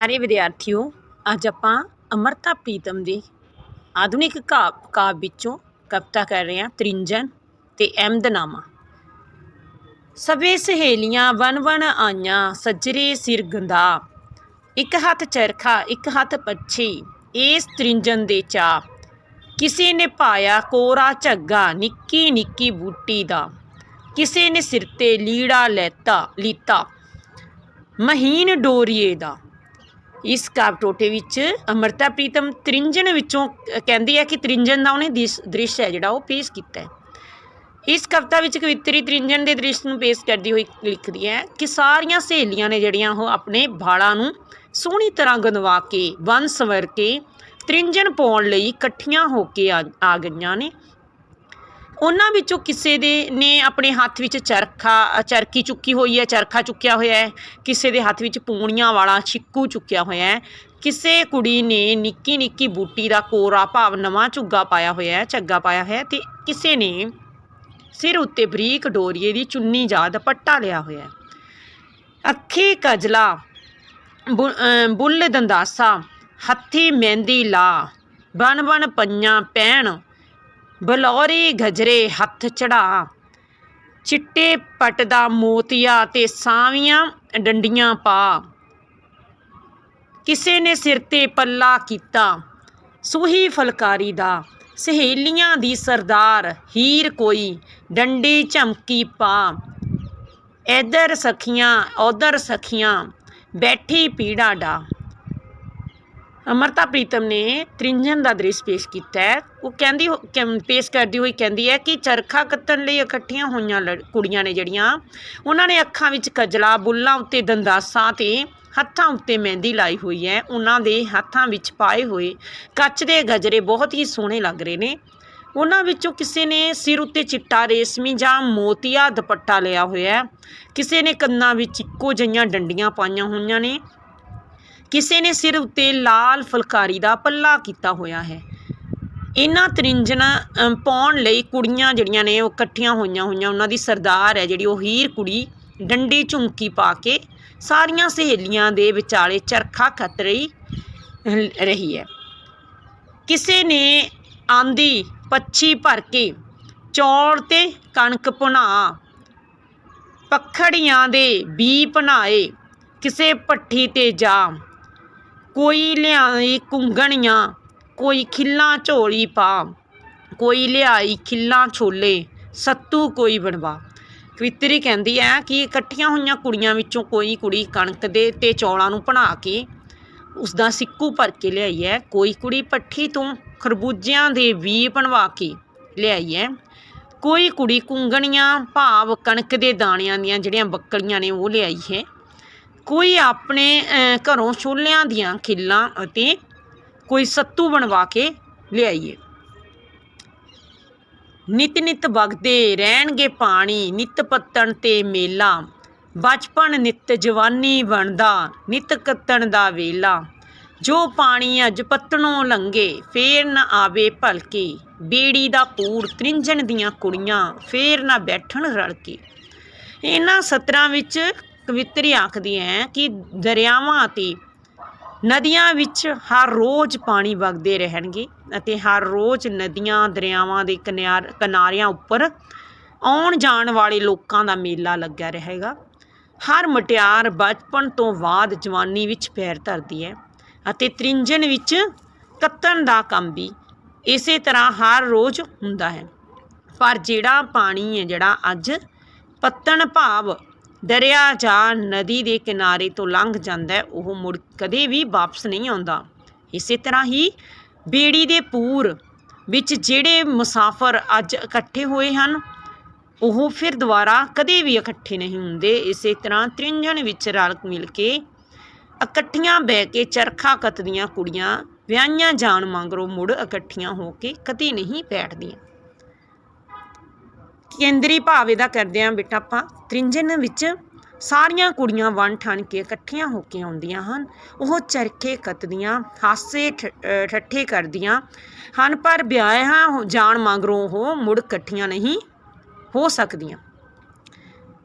ਸਾਰੇ ਵਿਦਿਆਰਥੀਓ, ਅੱਜ ਆਪਾਂ ਅੰਮ੍ਰਿਤਾ ਪ੍ਰੀਤਮ ਦੀ ਆਧੁਨਿਕ ਕਾਵਿ ਵਿੱਚੋਂ ਕਵਿਤਾ ਕਰ ਰਹੇ ਹਾਂ ਤ੍ਰਿੰਜਣ ਤੇ ਅਹਿਮਦਨਾਮਾ। ਸਭੇ ਸਹੇਲੀਆਂ ਵਣ ਵਣ ਆਈਆਂ, ਸੱਜਰੇ ਸਿਰ ਗੰਧਾ, ਇੱਕ ਹੱਥ ਚਰਖਾ ਇੱਕ ਹੱਥ ਪੱਛੀ, ਇਸ ਤ੍ਰਿੰਜਣ ਦੇ ਚਾਅ। ਕਿਸੇ ਨੇ ਪਾਇਆ ਕੋਰਾ ਝੱਗਾ, ਨਿੱਕੀ ਨਿੱਕੀ ਬੂਟੀ ਦਾ, ਕਿਸੇ ਨੇ ਸਿਰ 'ਤੇ ਲੀੜਾ ਲੀਤਾ ਮਹੀਨ ਡੋਰੀਏ ਦਾ। ਇਸ ਕਾਵਿ ਟੋਟੇ ਵਿੱਚ ਅੰਮ੍ਰਿਤਾ ਪ੍ਰੀਤਮ ਤ੍ਰਿੰਜਣ ਵਿੱਚੋਂ ਕਹਿੰਦੀ ਹੈ ਕਿ ਤ੍ਰਿੰਜਣ ਦਾ ਉਹਨੇ ਦ੍ਰਿਸ਼ ਹੈ ਜਿਹੜਾ ਉਹ ਪੇਸ਼ ਕੀਤਾ ਹੈ। ਇਸ ਕਵਿਤਾ ਵਿੱਚ ਕਵਿਤਰੀ ਤ੍ਰਿੰਜਣ ਦੇ ਦ੍ਰਿਸ਼ ਨੂੰ ਪੇਸ਼ ਕਰਦੀ ਹੋਈ ਲਿਖਦੀ ਹੈ ਕਿ ਸਾਰੀਆਂ ਸਹੇਲੀਆਂ ਨੇ ਜਿਹੜੀਆਂ ਉਹ ਆਪਣੇ ਵਾਲਾਂ ਨੂੰ ਸੋਹਣੀ ਤਰ੍ਹਾਂ ਗੰਦਵਾ ਕੇ ਬੰਨ ਸੰਵਰ ਕੇ ਤ੍ਰਿੰਜਣ ਪਾਉਣ ਲਈ ਇਕੱਠੀਆਂ ਹੋ ਕੇ ਆ ਗਈਆਂ ਨੇ। ਉਹਨਾਂ ਵਿੱਚੋਂ ਕਿਸੇ ਨੇ ਆਪਣੇ ਹੱਥ ਵਿੱਚ ਚਰਖੀ ਚੁੱਕੀ ਹੋਈ ਹੈ, ਚਰਖਾ ਚੁੱਕਿਆ ਹੋਇਆ ਹੈ। ਕਿਸੇ ਦੇ ਹੱਥ ਵਿੱਚ ਪੂਣੀਆਂ ਵਾਲਾ ਛਿੱਕੂ ਚੁੱਕਿਆ ਹੋਇਆ ਹੈ। ਕਿਸੇ ਕੁੜੀ ਨੇ ਨਿੱਕੀ ਨਿੱਕੀ ਬੂਟੀ ਦਾ ਕੋਰਾ ਭਾਵ ਨਵਾਂ ਝੱਗਾ ਪਾਇਆ ਹੋਇਆ ਹੈ ਅਤੇ ਕਿਸੇ ਨੇ ਸਿਰ ਉੱਤੇ ਬਰੀਕ ਡੋਰੀਏ ਦੀ ਚੁੰਨੀ ਜਾਂ ਦੁਪੱਟਾ ਲਿਆ ਹੋਇਆ ਹੈ। ਅੱਖੀ ਕਜਲਾ ਬੁੱਲ ਦੰਦਾਸਾ, ਹੱਥੀ ਮਹਿੰਦੀ ਲਾ, ਬਣ ਬਣ ਪਈਆਂ ਪੈਣ, ਬਲੌਰੀ ਗਜਰੇ ਹੱਥ ਚੜਾ, ਚਿੱਟੇ ਪੱਟ ਦਾ ਮੋਤੀਆ ਤੇ ਸਾਵੀਆਂ ਡੰਡੀਆਂ ਪਾ, ਕਿਸੇ ਨੇ ਸਿਰ 'ਤੇ ਪੱਲਾ ਕੀਤਾ ਸੂਹੀ ਫੁਲਕਾਰੀ ਦਾ, ਸਹੇਲੀਆਂ ਦੀ ਸਰਦਾਰ ਹੀਰ ਕੋਈ, ਡੰਡੀ ਝਮਕੀ ਪਾ, ਇੱਧਰ ਸਖੀਆਂ ਉੱਧਰ ਸਖੀਆਂ, ਬੈਠੀ ਪੀੜਾ ਡਾ। ਅੰਮ੍ਰਿਤਾ ਪ੍ਰੀਤਮ ਨੇ ਤ੍ਰਿੰਜਣ ਦਾ ਦ੍ਰਿਸ਼ ਪੇਸ਼ ਕੀਤਾ ਹੈ। ਉਹ ਪੇਸ਼ ਕਰਦੀ ਹੋਈ ਕਹਿੰਦੀ ਹੈ ਕਿ ਚਰਖਾ ਕੱਤਣ ਲਈ ਇਕੱਠੀਆਂ ਹੋਈਆਂ ਕੁੜੀਆਂ ਨੇ ਜਿਹੜੀਆਂ, ਉਹਨਾਂ ਨੇ ਅੱਖਾਂ ਵਿੱਚ ਕਜਲਾ, ਬੁੱਲਾਂ ਉੱਤੇ ਦੰਦਾਸਾ ਅਤੇ ਹੱਥਾਂ ਉੱਤੇ ਮਹਿੰਦੀ ਲਾਈ ਹੋਈ ਹੈ। ਉਹਨਾਂ ਦੇ ਹੱਥਾਂ ਵਿੱਚ ਪਾਏ ਹੋਏ ਕੱਚ ਦੇ ਗਜਰੇ ਬਹੁਤ ਹੀ ਸੋਹਣੇ ਲੱਗ ਰਹੇ ਨੇ। ਉਹਨਾਂ ਵਿੱਚੋਂ ਕਿਸੇ ਨੇ ਸਿਰ ਉੱਤੇ ਚਿੱਟਾ ਰੇਸ਼ਮੀ ਜਾਂ ਮੋਤੀਆ ਦੁਪੱਟਾ ਲਿਆ ਹੋਇਆ, ਕਿਸੇ ਨੇ ਕੰਨਾਂ ਵਿੱਚ ਇੱਕੋ ਜਿਹੀਆਂ ਡੰਡੀਆਂ ਪਾਈਆਂ ਹੋਈਆਂ ਨੇ, ਕਿਸੇ ਨੇ ਸਿਰ ਉੱਤੇ ਲਾਲ ਫੁਲਕਾਰੀ ਦਾ ਪੱਲਾ ਕੀਤਾ ਹੋਇਆ ਹੈ। ਇਹਨਾਂ ਤ੍ਰਿੰਜਣ ਪਾਉਣ ਲਈ ਕੁੜੀਆਂ ਜਿਹੜੀਆਂ ਨੇ ਉਹ ਇਕੱਠੀਆਂ ਹੋਈਆਂ ਉਹਨਾਂ ਦੀ ਸਰਦਾਰ ਹੈ ਜਿਹੜੀ ਉਹ ਹੀਰ ਕੁੜੀ ਡੰਡੀ ਝੁਮਕੀ ਪਾ ਕੇ ਸਾਰੀਆਂ ਸਹੇਲੀਆਂ ਦੇ ਵਿਚਾਲੇ ਚਰਖਾ ਕੱਤ ਰਹੀ ਹੈ। ਕਿਸੇ ਨੇ ਆਂਦੀ ਪੱਛੀ ਭਰ ਕੇ ਚੌਲ ਤੇ ਕਣਕ ਭੁਨਾ, ਪੱਖੜੀਆਂ ਦੇ ਬੀ ਭਨਾਏ, ਕਿਸੇ ਭੱਠੀ 'ਤੇ ਜਾ, ਕੋਈ ਲਿਆਈ ਕੁੰਗਣੀਆਂ, ਕੋਈ ਖਿੱਲਾਂ ਝੋਲੀ ਪਾ, ਕੋਈ ਲਿਆਈ ਖਿੱਲਾਂ ਛੋਲੇ, ਸੱਤੂ ਕੋਈ ਬਣਵਾ। ਕਵਿਤਰੀ ਕਹਿੰਦੀ ਹੈ ਕਿ ਇਕੱਠੀਆਂ ਹੋਈਆਂ ਕੁੜੀਆਂ ਵਿੱਚੋਂ ਕੋਈ ਕੁੜੀ ਕਣਕ ਦੇ ਅਤੇ ਚੌਲਾਂ ਨੂੰ ਭੁਨਾ ਕੇ ਉਸਦਾ ਸਿੱਕੂ ਭਰ ਕੇ ਲਿਆਈ ਹੈ, ਕੋਈ ਕੁੜੀ ਭੱਠੀ ਤੋਂ ਖਰਬੂਜਿਆਂ ਦੇ ਬੀ ਬਣਵਾ ਕੇ ਲਿਆਈ ਹੈ, ਕੋਈ ਕੁੜੀ ਕੁੰਗਣੀਆਂ ਭਾਵ ਕਣਕ ਦੇ ਦਾਣਿਆਂ ਦੀਆਂ ਜਿਹੜੀਆਂ ਬੱਕਲੀਆਂ ਨੇ ਉਹ ਲਿਆਈ ਹੈ, ਕੋਈ ਆਪਣੇ ਘਰੋਂ ਛੋਲਿਆਂ ਦੀਆਂ ਖਿੱਲਾਂ ਅਤੇ ਕੋਈ ਸੱਤੂ ਬਣਵਾ ਕੇ ਲਿਆਈਏ। ਨਿਤ ਨਿਤ ਵਗਦੇ ਰਹਿਣਗੇ ਪਾਣੀ, ਨਿਤ ਪੱਤਣ 'ਤੇ ਮੇਲਾ, ਬਚਪਨ ਨਿਤ ਜਵਾਨੀ ਬਣਦਾ, ਨਿਤ ਕੱਤਣ ਦਾ ਵੇਲਾ, ਜੋ ਪਾਣੀ ਅੱਜ ਪੱਤਣੋਂ ਲੰਘੇ ਫੇਰ ਨਾ ਆਵੇ ਭਲਕੇ, ਬੇੜੀ ਦਾ ਪੂਰ ਤ੍ਰਿੰਜਣ ਦੀਆਂ ਕੁੜੀਆਂ ਫੇਰ ਨਾ ਬੈਠਣ ਰਲ ਕੇ। ਇਹਨਾਂ ਸਤਰਾਂ ਵਿੱਚ ਕਵਿਤਰੀ ਆਖਦੀ ਹੈ ਕਿ ਦਰਿਆਵਾਂ ਅਤੇ ਨਦੀਆਂ ਵਿੱਚ ਹਰ ਰੋਜ਼ ਪਾਣੀ ਵਗਦੇ ਰਹਿਣਗੇ ਅਤੇ ਹਰ ਰੋਜ਼ ਨਦੀਆਂ ਦਰਿਆਵਾਂ ਦੇ ਕਿਨਾਰਿਆਂ ਉੱਪਰ ਆਉਣ ਜਾਣ ਵਾਲੇ ਲੋਕਾਂ ਦਾ ਮੇਲਾ ਲੱਗਿਆ ਰਹੇਗਾ। ਹਰ ਮੁਟਿਆਰ ਬਚਪਨ ਤੋਂ ਬਾਅਦ ਜਵਾਨੀ ਵਿੱਚ ਪੈਰ ਧਰਦੀ ਹੈ ਅਤੇ ਤ੍ਰਿੰਜਣ ਵਿੱਚ ਕੱਤਣ ਦਾ ਕੰਮ ਵੀ ਇਸੇ ਤਰ੍ਹਾਂ ਹਰ ਰੋਜ਼ ਹੁੰਦਾ ਹੈ। ਪਰ ਜਿਹੜਾ ਪਾਣੀ ਹੈ ਜਿਹੜਾ ਅੱਜ ਪੱਤਣ ਭਾਵ ਦਰਿਆ ਜਾਂ ਨਦੀ ਦੇ ਕਿਨਾਰੇ ਤੋਂ ਲੰਘ ਜਾਂਦਾ ਹੈ, ਉਹ ਮੁੜ ਕਦੇ ਵੀ ਵਾਪਸ ਨਹੀਂ ਆਉਂਦਾ। ਇਸੇ ਤਰ੍ਹਾਂ ਹੀ ਬੇੜੀ ਦੇ ਪੂਰ ਵਿੱਚ ਜਿਹੜੇ ਮੁਸਾਫਰ ਅੱਜ ਇਕੱਠੇ ਹੋਏ ਹਨ ਉਹ ਫਿਰ ਦੁਬਾਰਾ ਕਦੇ ਵੀ ਇਕੱਠੇ ਨਹੀਂ ਹੁੰਦੇ। ਇਸੇ ਤਰ੍ਹਾਂ ਤ੍ਰਿੰਜਣ ਵਿੱਚ ਰਲ ਮਿਲ ਕੇ ਇਕੱਠੀਆਂ ਬਹਿ ਕੇ ਚਰਖਾ ਕੱਤਦੀਆਂ ਕੁੜੀਆਂ ਵਿਆਹੀਆਂ ਜਾਣ ਮਗਰੋਂ ਮੁੜ ਇਕੱਠੀਆਂ ਹੋ ਕੇ ਕਦੇ ਨਹੀਂ ਬੈਠਦੀਆਂ। ਕੇਂਦਰੀ ਭਾਵ ਇਹਦਾ ਕਰਦੇ ਹਾਂ ਬੇਟਾ ਆਪਾਂ, ਤ੍ਰਿੰਜਣ ਵਿੱਚ ਸਾਰੀਆਂ ਕੁੜੀਆਂ ਵੰਡ ਠਣ ਕੇ ਇਕੱਠੀਆਂ ਹੋ ਕੇ ਆਉਂਦੀਆਂ ਹਨ। ਉਹ ਚਰਖੇ ਕੱਤਦੀਆਂ, ਹਾਸੇ ਠੱਠੇ ਕਰਦੀਆਂ ਹਨ, ਪਰ ਵਿਆਹਿਆ ਜਾਣ ਮਗਰੋਂ ਉਹ ਮੁੜ ਇਕੱਠੀਆਂ ਨਹੀਂ ਹੋ ਸਕਦੀਆਂ।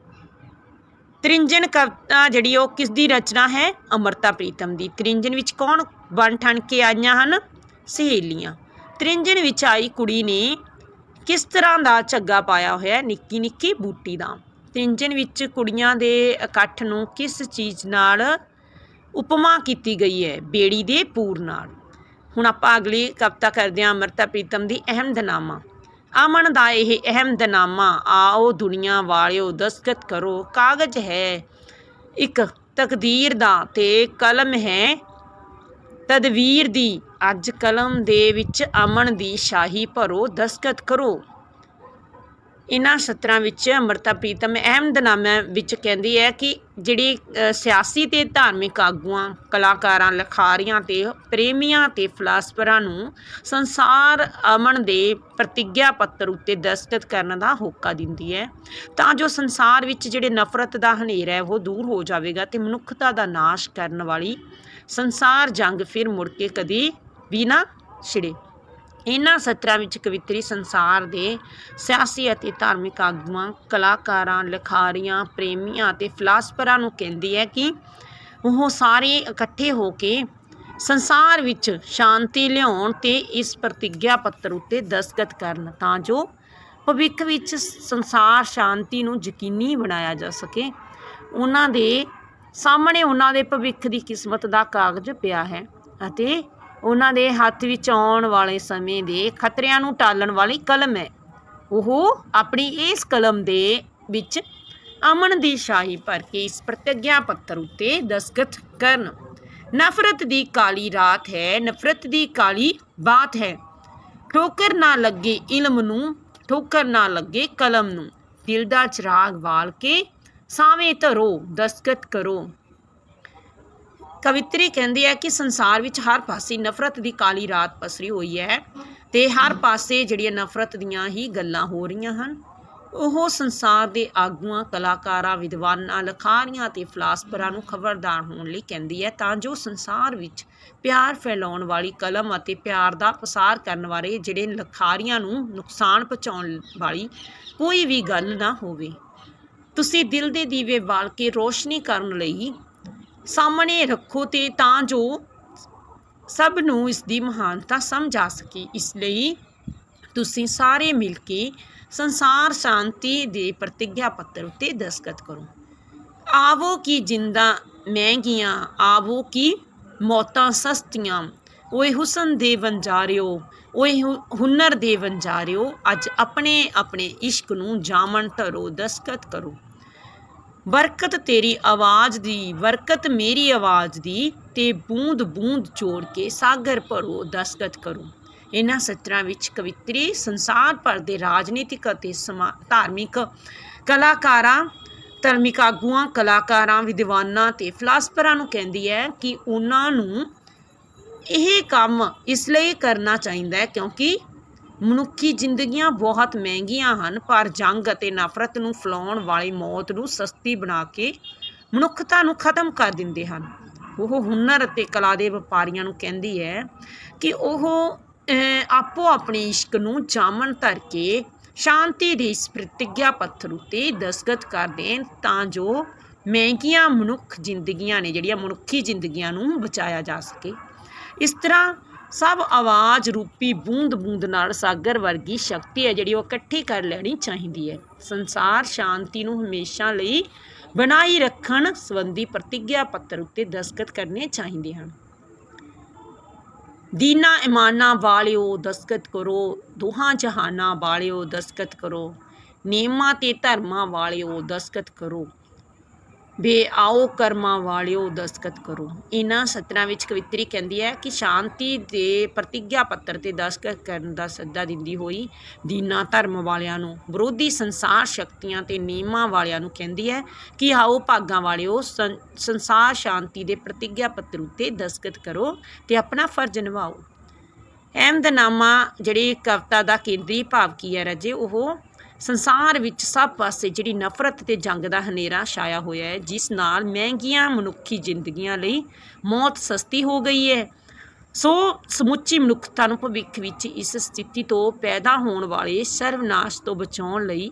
ਤ੍ਰਿੰਜਣ ਕਵਿਤਾ ਜਿਹੜੀ ਉਹ ਕਿਸ ਦੀ ਰਚਨਾ ਹੈ? ਅੰਮ੍ਰਿਤਾ ਪ੍ਰੀਤਮ ਦੀ। ਤ੍ਰਿੰਜਣ ਵਿੱਚ ਕੌਣ ਬਣ ਠਣ ਕੇ ਆਈਆਂ ਹਨ? ਸਹੇਲੀਆਂ। ਤ੍ਰਿੰਜਣ ਵਿੱਚ ਆਈ ਕੁੜੀ ਨੇ ਕਿਸ ਤਰ੍ਹਾਂ ਦਾ ਝੱਗਾ ਪਾਇਆ ਹੋਇਆ? ਨਿੱਕੀ ਨਿੱਕੀ ਬੂਟੀ ਦਾ। ਤ੍ਰਿੰਜਣ ਵਿੱਚ ਕੁੜੀਆਂ ਦੇ ਇਕੱਠ ਨੂੰ ਕਿਸ ਚੀਜ਼ ਨਾਲ ਉਪਮਾ ਕੀਤੀ ਗਈ ਹੈ? ਬੇੜੀ ਦੇ ਪੂਰ ਨਾਲ। ਹੁਣ ਆਪਾਂ ਅਗਲੀ ਕਵਿਤਾ ਕਰਦੇ ਹਾਂ ਅੰਮ੍ਰਿਤਾ ਪ੍ਰੀਤਮ ਦੀ ਅਹਿਮਦਨਾਮਾ। ਅਮਨ ਦਾ ਇਹ ਅਹਿਮਦਨਾਮਾ ਆਓ ਦੁਨੀਆ ਵਾਲਿਓ ਦਸਤਖਤ ਕਰੋ। ਕਾਗਜ਼ ਹੈ ਇੱਕ ਤਕਦੀਰ ਦਾ ਤੇ ਕਲਮ ਹੈ ਤਦਵੀਰ ਦੀ। ਅੱਜ ਕਲਮ ਦੇ ਵਿੱਚ ਅਮਨ ਦੀ ਸ਼ਾਹੀ ਭਰੋ ਦਸਤਖਤ ਕਰੋ। ਇਹਨਾਂ ਸਤਰਾਂ ਵਿੱਚ ਅੰਮ੍ਰਿਤਾ ਪ੍ਰੀਤਮ ਅਹਿਮਦਨਾਮਾ ਵਿੱਚ ਕਹਿੰਦੀ ਹੈ ਕਿ ਜਿਹੜੀ ਸਿਆਸੀ ਅਤੇ ਧਾਰਮਿਕ ਆਗੂਆਂ, ਕਲਾਕਾਰਾਂ, ਲਿਖਾਰੀਆਂ ਅਤੇ ਪ੍ਰੇਮੀਆਂ ਅਤੇ ਫਿਲਾਸਫਰਾਂ ਨੂੰ ਸੰਸਾਰ ਅਮਨ ਦੇ ਪ੍ਰਤਿੱਗਿਆ ਪੱਤਰ ਉੱਤੇ ਦਸਤਖਤ ਕਰਨ ਦਾ ਹੋਕਾ ਦਿੰਦੀ ਹੈ, ਤਾਂ ਜੋ ਸੰਸਾਰ ਵਿੱਚ ਜਿਹੜੇ ਨਫ਼ਰਤ ਦਾ ਹਨੇਰਾ ਹੈ ਉਹ ਦੂਰ ਹੋ ਜਾਵੇਗਾ ਅਤੇ ਮਨੁੱਖਤਾ ਦਾ ਨਾਸ਼ ਕਰਨ ਵਾਲੀ ਸੰਸਾਰ ਜੰਗ ਫਿਰ ਮੁੜ ਕੇ ਕਦੀ ਵੀ ਨਾ ਛਿੜੇ। ਇਹਨਾਂ ਸਤਰਾਂ ਵਿੱਚ ਕਵਿੱਤਰੀ ਸੰਸਾਰ ਦੇ ਸਿਆਸੀ ਅਤੇ ਧਾਰਮਿਕ ਆਗੂਆਂ, ਕਲਾਕਾਰਾਂ, ਲਿਖਾਰੀਆਂ, ਪ੍ਰੇਮੀਆਂ ਅਤੇ ਫਿਲਾਸਫਰਾਂ ਨੂੰ ਕਹਿੰਦੀ ਹੈ ਕਿ ਉਹ ਸਾਰੇ ਇਕੱਠੇ ਹੋ ਕੇ ਸੰਸਾਰ ਵਿੱਚ ਸ਼ਾਂਤੀ ਲਿਆਉਣ ਅਤੇ ਇਸ ਪ੍ਰਤਿੱਗਿਆ ਪੱਤਰ ਉੱਤੇ ਦਸਤਖਤ ਕਰਨ, ਤਾਂ ਜੋ ਭਵਿੱਖ ਵਿੱਚ ਸੰਸਾਰ ਸ਼ਾਂਤੀ ਨੂੰ ਯਕੀਨੀ ਬਣਾਇਆ ਜਾ ਸਕੇ। ਉਹਨਾਂ ਦੇ ਸਾਹਮਣੇ ਉਹਨਾਂ ਦੇ ਭਵਿੱਖ ਦੀ ਕਿਸਮਤ ਦਾ ਕਾਗਜ਼ ਪਿਆ ਹੈ ਅਤੇ ਉਹਨਾਂ ਦੇ ਹੱਥ ਵਿੱਚ ਆਉਣ ਵਾਲੇ ਸਮੇਂ ਦੇ ਖਤਰਿਆਂ ਨੂੰ ਟਾਲਣ ਵਾਲੀ ਕਲਮ ਹੈ। ਉਹ ਆਪਣੀ ਇਸ ਕਲਮ ਦੇ ਵਿੱਚ ਅਮਨ ਦੀ ਸ਼ਾਹੀ ਭਰ ਕੇ ਇਸ ਪ੍ਰਤਿੱਗਿਆ ਪੱਤਰ ਉੱਤੇ ਦਸਤਖਤ ਕਰਨ। ਨਫ਼ਰਤ ਦੀ ਕਾਲੀ ਰਾਤ ਹੈ, ਨਫ਼ਰਤ ਦੀ ਕਾਲੀ ਬਾਤ ਹੈ। ਠੋਕਰ ਨਾ ਲੱਗੇ ਇਲਮ ਨੂੰ, ਠੋਕਰ ਨਾ ਲੱਗੇ ਕਲਮ ਨੂੰ। ਦਿਲ ਦਾ ਚਿਰਾਗ ਬਾਲ ਕੇ ਸਾਵੇਂ ਧਰੋ ਦਸਤਖਤ ਕਰੋ। ਕਵਿੱਤਰੀ ਕਹਿੰਦੀ ਹੈ ਕਿ ਸੰਸਾਰ ਵਿੱਚ ਹਰ ਪਾਸੇ ਨਫ਼ਰਤ ਦੀ ਕਾਲੀ ਰਾਤ ਪਸਰੀ ਹੋਈ ਹੈ ਅਤੇ ਹਰ ਪਾਸੇ ਜਿਹੜੀਆਂ ਨਫ਼ਰਤ ਦੀਆਂ ਹੀ ਗੱਲਾਂ ਹੋ ਰਹੀਆਂ ਹਨ। ਉਹ ਸੰਸਾਰ ਦੇ ਆਗੂਆਂ, ਕਲਾਕਾਰਾਂ, ਵਿਦਵਾਨਾਂ, ਲਿਖਾਰੀਆਂ ਅਤੇ ਫਿਲਾਸਫਰਾਂ ਨੂੰ ਖਬਰਦਾਰ ਹੋਣ ਲਈ ਕਹਿੰਦੀ ਹੈ, ਤਾਂ ਜੋ ਸੰਸਾਰ ਵਿੱਚ ਪਿਆਰ ਫੈਲਾਉਣ ਵਾਲੀ ਕਲਮ ਅਤੇ ਪਿਆਰ ਦਾ ਪਸਾਰ ਕਰਨ ਵਾਲੇ ਜਿਹੜੇ ਲਿਖਾਰੀਆਂ ਨੂੰ ਨੁਕਸਾਨ ਪਹੁੰਚਾਉਣ ਵਾਲੀ ਕੋਈ ਵੀ ਗੱਲ ਨਾ ਹੋਵੇ। ਤੁਸੀਂ ਦਿਲ ਦੇ ਦੀਵੇ ਬਾਲ ਕੇ ਰੋਸ਼ਨੀ ਕਰਨ ਲਈ ਸਾਹਮਣੇ ਰੱਖੋ ਅਤੇ ਤਾਂ ਜੋ ਸਭ ਨੂੰ ਇਸ ਦੀ ਮਹਾਨਤਾ ਸਮਝ ਆ ਸਕੇ। ਇਸ ਲਈ ਤੁਸੀਂ ਸਾਰੇ ਮਿਲ ਕੇ ਸੰਸਾਰ ਸ਼ਾਂਤੀ ਦੇ ਪ੍ਰਤਿੱਗਿਆ ਪੱਤਰ ਉੱਤੇ ਦਸਤਖਤ ਕਰੋ। ਆਵੋ ਕੀ ਜਿੰਦਾਂ ਮਹਿੰਗੀਆਂ, ਆਵੋ ਕੀ ਮੌਤਾਂ ਸਸਤੀਆਂ। ਓਏ ਹੁਸਨ ਦੇ ਵੰਜਾਰਿਓ, ਓਏ ਹੁਨਰ ਦੇ ਵੰਜਾਰਿਓ। ਅੱਜ ਆਪਣੇ ਆਪਣੇ ਇਸ਼ਕ ਨੂੰ ਜਾਮਣ ਧਰੋ ਦਸਤਖਤ ਕਰੋ। ਬਰਕਤ ਤੇਰੀ ਆਵਾਜ਼ ਦੀ, ਬਰਕਤ ਮੇਰੀ ਆਵਾਜ਼ ਦੀ, ਤੇ ਬੂੰਦ ਬੂੰਦ ਜੋੜ ਕੇ ਸਾਗਰ ਭਰੋ ਦਸਤਖਤ ਕਰੋ। ਇਹਨਾਂ ਸਤਰਾਂ ਵਿੱਚ ਕਵਿੱਤਰੀ ਸੰਸਾਰ ਭਰ ਦੇ ਰਾਜਨੀਤਿਕ ਅਤੇ ਧਾਰਮਿਕ ਕਲਾਕਾਰਾਂ, ਧਾਰਮਿਕ ਆਗੂਆਂ, ਕਲਾਕਾਰਾਂ, ਵਿਦਵਾਨਾਂ ਅਤੇ ਫਿਲਾਸਫਰਾਂ ਨੂੰ ਕਹਿੰਦੀ ਹੈ ਕਿ ਉਹਨਾਂ ਨੂੰ ਇਹ ਕੰਮ ਇਸ ਲਈ ਕਰਨਾ ਚਾਹੀਦਾ ਹੈ ਕਿਉਂਕਿ ਮਨੁੱਖੀ ਜ਼ਿੰਦਗੀਆਂ ਬਹੁਤ ਮਹਿੰਗੀਆਂ ਹਨ, ਪਰ ਜੰਗ ਅਤੇ ਨਫ਼ਰਤ ਨੂੰ ਫੈਲਾਉਣ ਵਾਲੀ ਮੌਤ ਨੂੰ ਸਸਤੀ ਬਣਾ ਕੇ ਮਨੁੱਖਤਾ ਨੂੰ ਖਤਮ ਕਰ ਦਿੰਦੇ ਹਨ। ਉਹ ਹੁਨਰ ਅਤੇ ਕਲਾ ਦੇ ਵਪਾਰੀਆਂ ਨੂੰ ਕਹਿੰਦੀ ਹੈ ਕਿ ਉਹ ਆਪੋ ਆਪਣੇ ਇਸ਼ਕ ਨੂੰ ਜਾਮਣ ਧਰ ਕੇ ਸ਼ਾਂਤੀ ਦੇ ਇਸ ਪ੍ਰਤਿੱਗਿਆ ਪੱਤਰ ਉੱਤੇ ਦਸਤਖਤ ਕਰ ਦੇਣ, ਤਾਂ ਜੋ ਮਹਿੰਗੀਆਂ ਮਨੁੱਖ ਜ਼ਿੰਦਗੀਆਂ ਨੇ ਜਿਹੜੀਆਂ ਮਨੁੱਖੀ ਜ਼ਿੰਦਗੀਆਂ ਨੂੰ ਬਚਾਇਆ ਜਾ ਸਕੇ। ਇਸ ਤਰ੍ਹਾਂ ਸਭ ਆਵਾਜ਼ ਰੂਪੀ ਬੂੰਦ ਬੂੰਦ ਨਾਲ ਸਾਗਰ ਵਰਗੀ ਸ਼ਕਤੀ ਹੈ ਜਿਹੜੀ ਉਹ ਇਕੱਠੀ ਕਰ ਲੈਣੀ ਚਾਹੀਦੀ ਹੈ। ਸੰਸਾਰ ਸ਼ਾਂਤੀ ਨੂੰ ਹਮੇਸ਼ਾ ਲਈ ਬਣਾਈ ਰੱਖਣ ਸੰਬੰਧੀ ਪ੍ਰਤਿੱਗਿਆ ਪੱਤਰ ਉੱਤੇ ਦਸਤਖਤ ਕਰਨੇ ਚਾਹੀਦੇ ਹਨ। ਦੀਨਾਂ ਇਮਾਨਾਂ ਵਾਲਿਓ ਦਸਤਖਤ ਕਰੋ, ਦੋਹਾਂ ਜਹਾਨਾਂ ਵਾਲਿਓ ਦਸਤਖਤ ਕਰੋ, ਨਿਯਮਾਂ ਤੇ ਧਰਮਾਂ ਵਾਲਿਓ ਦਸਤਖਤ ਕਰੋ, ਬੇਆਓ ਕਰਮਾਂ ਵਾਲਿਓ ਦਸਤਖਤ ਕਰੋ। ਇਹਨਾਂ ਸਤਰਾਂ ਵਿੱਚ ਕਵਿੱਤਰੀ ਕਹਿੰਦੀ ਹੈ ਕਿ ਸ਼ਾਂਤੀ ਦੇ ਪ੍ਰਤਿੱਗਿਆ ਪੱਤਰ 'ਤੇ ਦਸਤਖਤ ਕਰਨ ਦਾ ਸੱਦਾ ਦਿੰਦੀ ਹੋਈ ਦੀਨਾਂ ਧਰਮ ਵਾਲਿਆਂ ਨੂੰ, ਵਿਰੋਧੀ ਸੰਸਾਰ ਸ਼ਕਤੀਆਂ ਅਤੇ ਨਿਯਮਾਂ ਵਾਲਿਆਂ ਨੂੰ ਕਹਿੰਦੀ ਹੈ ਕਿ ਆਓ ਭਾਗਾਂ ਵਾਲਿਓ ਸੰਸਾਰ ਸ਼ਾਂਤੀ ਦੇ ਪ੍ਰਤਿੱਗਿਆ ਪੱਤਰ ਉੱਤੇ ਦਸਤਖਤ ਕਰੋ ਅਤੇ ਆਪਣਾ ਫਰਜ਼ ਨਿਭਾਓ। ਅਹਿਮਦਨਾਮਾ ਜਿਹੜੀ ਕਵਿਤਾ ਦਾ ਕੇਂਦਰੀ ਭਾਵ ਕੀ ਹੈ ਰਾਜੇ? ਉਹ ਸੰਸਾਰ ਵਿੱਚ ਸਭ ਪਾਸੇ ਜਿਹੜੀ ਨਫ਼ਰਤ ਅਤੇ ਜੰਗ ਦਾ ਹਨੇਰਾ ਛਾਇਆ ਹੋਇਆ ਹੈ, ਜਿਸ ਨਾਲ ਮਹਿੰਗੀਆਂ ਮਨੁੱਖੀ ਜ਼ਿੰਦਗੀਆਂ ਲਈ ਮੌਤ ਸਸਤੀ ਹੋ ਗਈ ਹੈ। ਸੋ ਸਮੁੱਚੀ ਮਨੁੱਖਤਾ ਨੂੰ ਭਵਿੱਖ ਵਿੱਚ ਇਸ ਸਥਿਤੀ ਤੋਂ ਪੈਦਾ ਹੋਣ ਵਾਲੇ ਸਰਵਨਾਸ਼ ਤੋਂ ਬਚਾਉਣ ਲਈ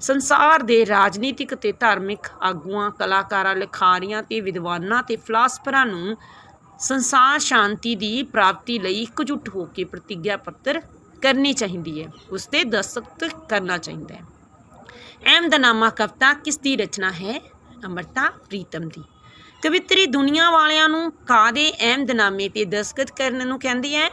ਸੰਸਾਰ ਦੇ ਰਾਜਨੀਤਿਕ ਅਤੇ ਧਾਰਮਿਕ ਆਗੂਆਂ, ਕਲਾਕਾਰਾਂ, ਲਿਖਾਰੀਆਂ ਅਤੇ ਵਿਦਵਾਨਾਂ ਅਤੇ ਫਿਲਾਸਫਰਾਂ ਨੂੰ ਸੰਸਾਰ ਸ਼ਾਂਤੀ ਦੀ ਪ੍ਰਾਪਤੀ ਲਈ ਇਕਜੁੱਟ ਹੋ ਕੇ ਪ੍ਰਤਿੱਗਿਆ ਪੱਤਰ ਕਰਨੀ ਚਾਹੀਦੀ ਹੈ, ਉਸ 'ਤੇ ਦਸਤਖਤ ਕਰਨਾ ਚਾਹੀਦਾ ਹੈ। ਅਹਿਮਦਨਾਮਾ ਕਵਿਤਾ ਕਿਸ ਦੀ ਰਚਨਾ ਹੈ? ਅੰਮ੍ਰਿਤਾ ਪ੍ਰੀਤਮ ਦੀ। ਕਵਿੱਤਰੀ ਦੁਨੀਆ ਵਾਲਿਆਂ ਨੂੰ ਕਾਹਦੇ ਅਹਿਮਦਨਾਮੇ 'ਤੇ ਦਸਤਖਤ ਕਰਨ ਨੂੰ ਕਹਿੰਦੀ ਹੈ?